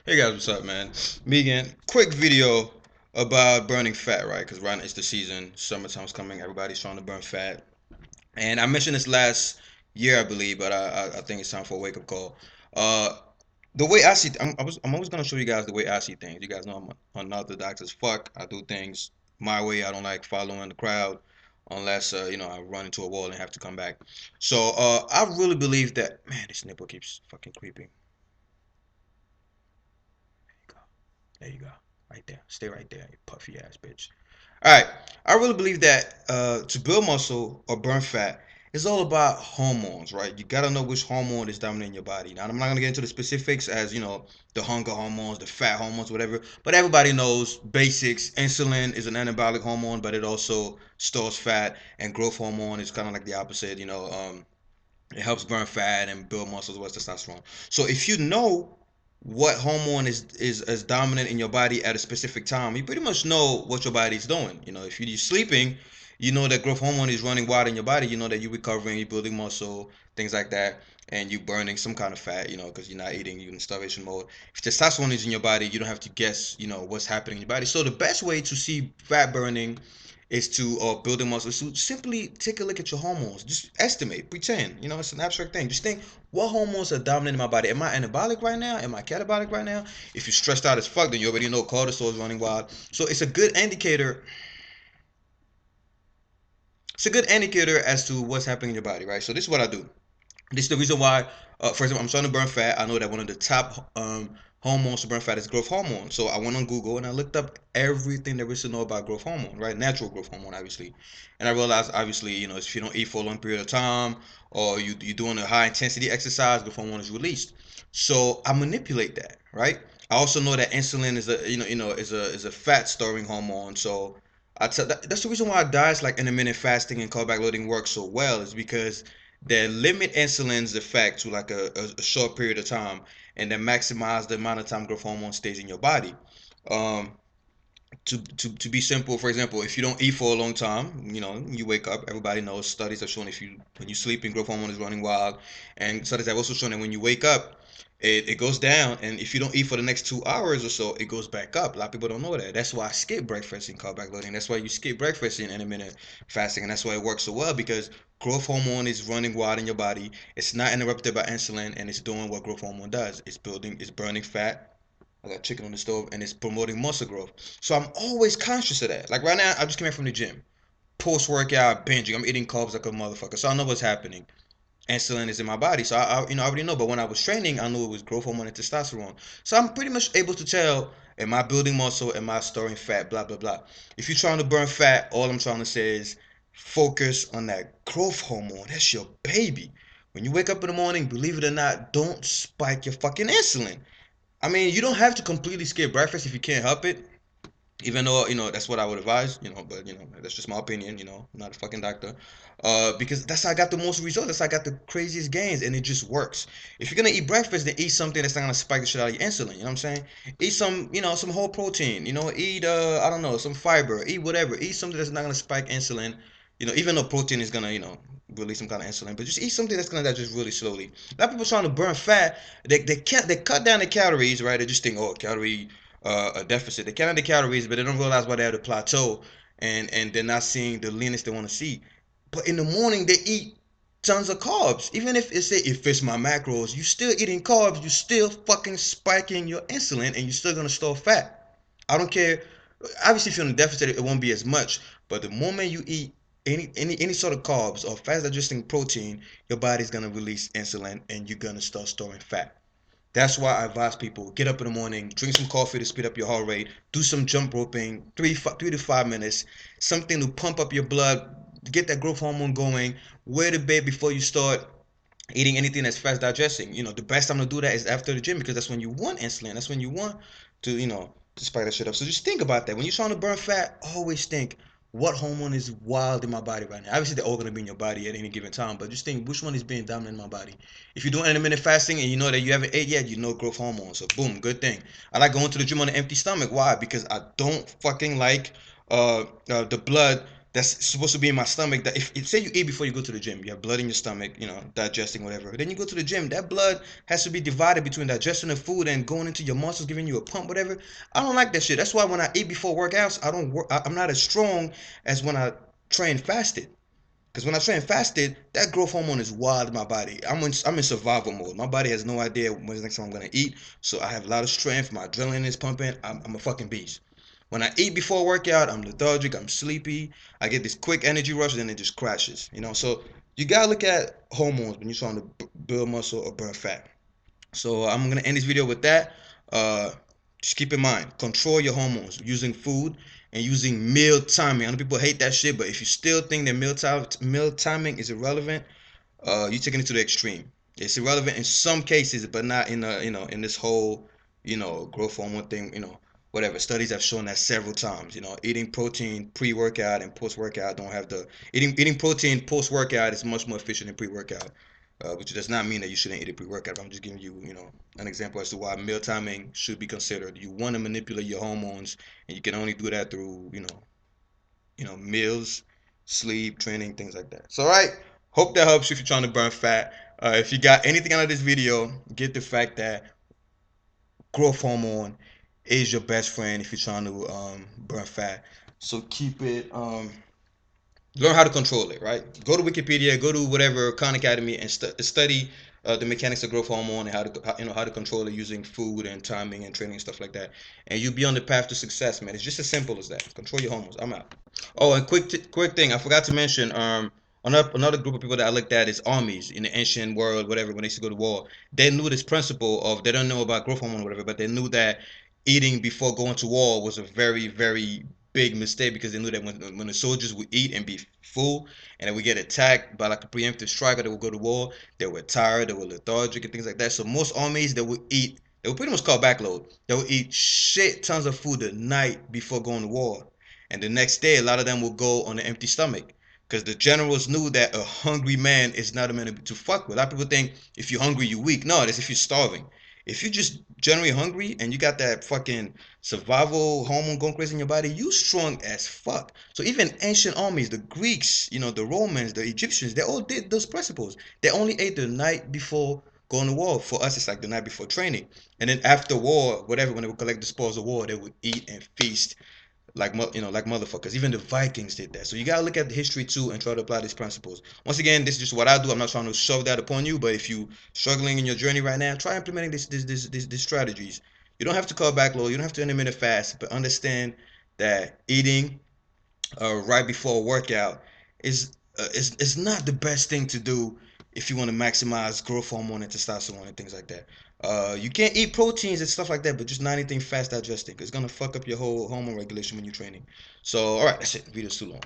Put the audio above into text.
Hey guys, what's up, man? Me again. Quick video about burning fat, right? Because right now it's the season, summertime's coming, everybody's trying to burn fat. And I mentioned this last year, I believe, but I think it's time for a wake up call. Uh, the way I see, I'm always gonna show you guys the way I see things. You guys know I'm unorthodox as fuck. I do things my way. I don't like following the crowd, unless I run into a wall and have to come back. So I really believe that. Man, this nipple keeps fucking creeping. There you go. Right there. Stay right there, you puffy ass bitch. All right. I really believe that to build muscle or burn fat, it's all about hormones, right? You gotta know which hormone is dominant in your body. Now, I'm not gonna get into the specifics as the hunger hormones, the fat hormones, whatever. But everybody knows basics. Insulin is an anabolic hormone, but it also stores fat, and growth hormone is kind of like the opposite. It helps burn fat and build muscles with testosterone. So if you know what hormone is dominant in your body at a specific time, you pretty much know what your body's doing. If you're sleeping, you know that growth hormone is running wild in your body. You know that you're recovering, you're building muscle, things like that, and you're burning some kind of fat. Because you're not eating, you're in starvation mode. If testosterone is in your body, you don't have to guess. What's happening in your body. So the best way to see fat burning is to or building muscle is to simply take a look at your hormones. Just estimate, pretend. It's an abstract thing. Just think, what hormones are dominant in my body? Am I anabolic right now? Am I catabolic right now? If you're stressed out as fuck, then you already know cortisol is running wild. So it's a good indicator. It's a good indicator as to what's happening in your body, right? So this is what I do. This is the reason why, for example, I'm starting to burn fat. I know that one of the top hormones to burn fat is growth hormone. So I went on Google and I looked up everything there is to know about growth hormone, right? Natural growth hormone, obviously. And I realized, obviously, if you don't eat for a long period of time or you're doing a high intensity exercise, growth hormone is released. So I manipulate that, right? I also know that insulin is a fat storing hormone. So that's the reason why diets like intermittent fasting and carb backloading work so well is because they limit insulin's effect to like a short period of time and then maximize the amount of time growth hormone stays in your body. Um, to be simple, for example, if you don't eat for a long time, you wake up, everybody knows studies have shown if you when you sleep and growth hormone is running wild, and studies have also shown that when you wake up, it goes down, and if you don't eat for the next 2 hours or so, it goes back up. A lot of people don't know that. That's why I skip breakfast in carb backloading. That's why you skip breakfast in intermittent fasting, and that's why it works so well because growth hormone is running wild in your body. It's not interrupted by insulin, and it's doing what growth hormone does. It's burning fat. I got chicken on the stove, and it's promoting muscle growth. So I'm always conscious of that. Like right now, I just came back from the gym. Post workout, binging. I'm eating carbs like a motherfucker. So I know what's happening. Insulin is in my body, so I already know. But when I was training, I knew it was growth hormone and testosterone. So I'm pretty much able to tell: am I building muscle? Am I storing fat? Blah blah blah. If you're trying to burn fat, all I'm trying to say is focus on that growth hormone. That's your baby. When you wake up in the morning, believe it or not, don't spike your fucking insulin. I mean, you don't have to completely skip breakfast if you can't help it. Even though that's what I would advise, but that's just my opinion. I'm not a fucking doctor. Because that's how I got the most results. That's how I got the craziest gains, and it just works. If you're gonna eat breakfast, then eat something that's not gonna spike the shit out of your insulin. You know what I'm saying? Eat some whole protein. Eat I don't know, some fiber. Eat whatever. Eat something that's not gonna spike insulin. Even though protein is gonna release some kind of insulin, but just eat something that's gonna digest really slowly. A lot of people trying to burn fat. They cut down the calories, right? They just think, oh, calorie a deficit. They count the calories, but they don't realize why they have a plateau, and they're not seeing the leanness they want to see. But in the morning, they eat tons of carbs. Even if it fits my macros, you still eating carbs. You still fucking spiking your insulin, and you're still gonna store fat. I don't care. Obviously, if you're in a deficit, it won't be as much. But the moment you eat any sort of carbs or fast digesting protein, your body's gonna release insulin, and you're gonna start storing fat. That's why I advise people get up in the morning, drink some coffee to speed up your heart rate, do some jump roping, 3 to 5 minutes, something to pump up your blood, get that growth hormone going. Wear the bed before you start eating anything that's fast digesting. The best time to do that is after the gym because that's when you want insulin. That's when you want to spike that shit up. So just think about that. When you're trying to burn fat, always think what hormone is wild in my body right now. Obviously, they're all gonna be in your body at any given time, but just think which one is being dominant in my body. If you're doing intermittent fasting and you know that you haven't ate yet, you know growth hormone. So boom, good thing. I like going to the gym on an empty stomach. Why? Because I don't fucking like the blood that's supposed to be in my stomach. That if say you eat before you go to the gym, you have blood in your stomach, digesting whatever. Then you go to the gym, that blood has to be divided between digesting the food and going into your muscles, giving you a pump, whatever. I don't like that shit. That's why when I eat before workouts, I don't work. I'm not as strong as when I train fasted. Because when I train fasted, that growth hormone is wild in my body. I'm in survival mode. My body has no idea when the next time I'm gonna eat. So I have a lot of strength. My adrenaline is pumping. I'm a fucking beast. When I eat before a workout, I'm lethargic. I'm sleepy. I get this quick energy rush, and then it just crashes. So you gotta look at hormones when you're trying to build muscle or burn fat. So I'm gonna end this video with that. Uh, just keep in mind, control your hormones using food and using meal timing. I know people hate that shit, but if you still think that meal timing is irrelevant, you're taking it to the extreme. It's irrelevant in some cases, but not in in this whole growth hormone thing. Whatever studies have shown that several times. Eating protein pre-workout and post-workout don't have the eating protein post-workout is much more efficient than pre-workout. Which does not mean that you shouldn't eat a pre-workout. I'm just giving you, an example as to why meal timing should be considered. You want to manipulate your hormones, and you can only do that through, meals, sleep, training, things like that. So, all right. Hope that helps you if you're trying to burn fat. If you got anything out of this video, get the fact that growth hormone is your best friend if you're trying to burn fat. So keep it. Learn how to control it, right? Go to Wikipedia, go to whatever Khan Academy, and study the mechanics of growth hormone and how to control it using food and timing and training and stuff like that. And you'll be on the path to success, man. It's just as simple as that. Control your hormones. I'm out. Oh, and quick thing, I forgot to mention. Another group of people that I looked at is armies in the ancient world, whatever. When they used to go to war, they knew this principle of they don't know about growth hormone or whatever, but they knew that eating before going to war was a very, very big mistake because they knew that when the soldiers would eat and be full and they would get attacked by like a preemptive strike or they would go to war, they were tired, they were lethargic and things like that. So most armies they would pretty much call backload. They would eat shit tons of food the night before going to war. And the next day, a lot of them will go on an empty stomach because the generals knew that a hungry man is not a man to fuck with. A lot of people think if you're hungry, you're weak. No, that's if you're starving. If you're just generally hungry and you got that fucking survival hormone going crazy in your body, you strong as fuck. So even ancient armies, the Greeks, the Romans, the Egyptians, they all did those principles. They only ate the night before going to war. For us, it's like the night before training. And then after war, whatever, when they would collect the spoils of war, they would eat and feast like motherfuckers. Even the Vikings did that. So you gotta look at the history too and try to apply these principles. Once again, this is just what I do. I'm not trying to shove that upon you, but if you struggling in your journey right now, try implementing these strategies. You don't have to cut back low. You don't have to intermittent fast, but understand that eating right before a workout is not the best thing to do if you want to maximize growth hormone and testosterone and things like that. You can't eat proteins and stuff like that, but just not anything fast digesting. It's gonna fuck up your whole hormone regulation when you're training. So, all right, that's it. Video's too long.